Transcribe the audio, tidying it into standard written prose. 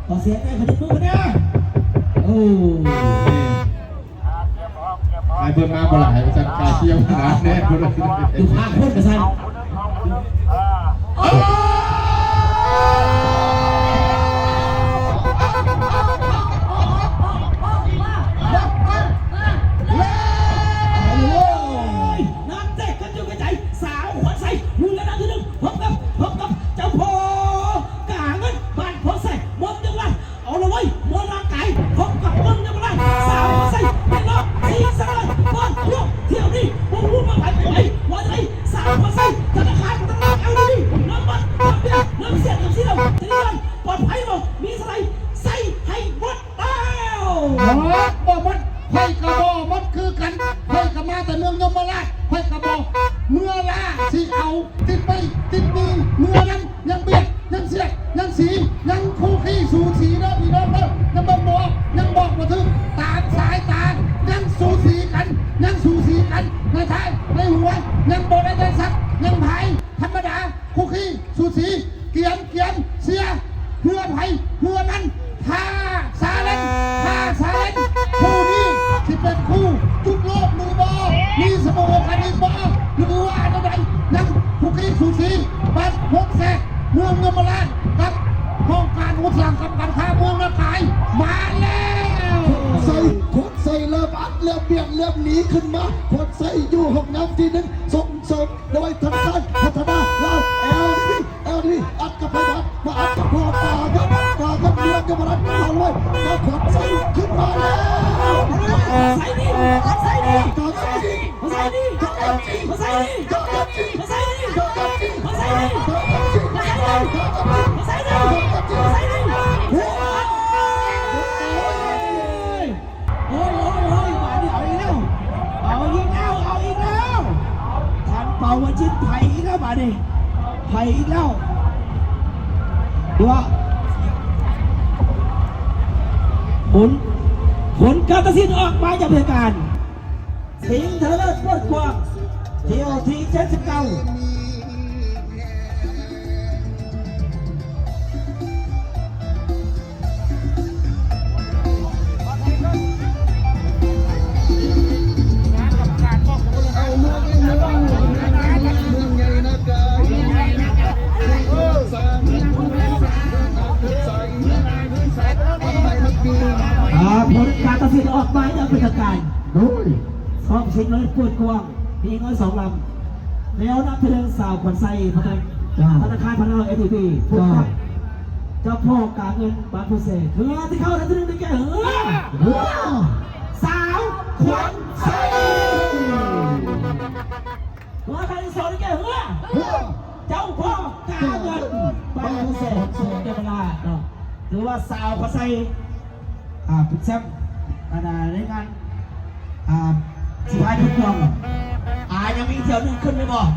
ขอเสียงได้ขอจะพูดนะโอ้ไอ้เพิ่มมาบ่หลายจัดการเที่ยวนะแน่บ่ได้ ดูภาพคนกระซันน้ำเจ๊กันอยู่กระจายสาวขวัญใสมือและน้ำที่หนึ่งพบกับเจ้าพ่อกาเงินบ้านพอใส่มดจังหวัดเอาละไว้มดร่างกายพบกับมดจังหวัดสาวขวัญใสเป็นรอบที่สามบอลลูกเที่ยวนี้มุ่งมุ่งมาผ่านไปไหนวันไหนสาวขวัญใสธนาคารตลาดเอาดีน้ำมันน้ำเบียร์น้ำเสียน้ำซีเราทีนี้กันปลอดภัยหมดมีสไลด์ใส่ให้หมดแล้วบ่มันไผ่กระบอกมันคือกันไผ่กระมาแต่เมืองยมราชไผ่กระบอกเมื่อลาสิเอาติดไปติดมือเมื่อนั้นยังเบียดยังเสียดยังสียังคู่ขี้สูสีเด้อพี่น้องเด้อยังบอกมาถึงตามสายตายังสูสีกันในท้ายในหัวยังโบได้ได้สักยังไผ่ธรรมดาคู่ขี้สูสีเกียนเสียเพื่อไผ่เพื่อนั้นท่าซาเลนคู่นี้ที่เป็นคู่จุดโลกมือบอมีสมองกันอีกบอหรือว่าอะไรยังคู่ขี้สูสีบ้านพกแสกเมืองเงินมาลานกับห้องการอุตสาหกรรมการค้าเมืองนาคายมาแล้วใส่คนใส่เริ่มอัดเริ่มเบี่ยงเริ่มหนีขึ้นมาคนใส่อยู่ห้องน้ำที่หนึ่งส่งเสริมโดยธนาคารพัฒนาเราเอลดีอัดกับไพบัตมาอัดกับพ่อตาครับเมืองกับรัฐมาเลยแล้วคนใส่ขึ้นมาแล้วใส่ดีโอ้ยมาดิเอาอีกแล้วทันเป่าวันชิ้นไผ่อีกแล้วมาดิไผ่อีกแล้วดูว่าผลการตัดสินออกมาจากเหตุการณ์สิงห์เทเลอร์สปอร์ตกวางเที่ยวที่79ผลการตัดสินออกมาอย่างเป็นทางการโดยสองสิงห์เลยปวดกวางมีน้อย2 ลำแล้วนักเทเลสาวขวัญใสธนาคารพนักงาน ATP พวกเจ้าพ่อกาเงินบางผู้เสกเรือที่เข้าทันทีนึงได้แก่สาวขวัญใสเรือที่2ได้แก่เจ้าพ่อกาเงินบางผู้เสกเจ้าเวลาหรือว่าสาวขวัญใสเป็นแชมป์ในงานสุดท้ายทุกคนยังมีเที่ยวหนึ่งขึ้นไม่บอก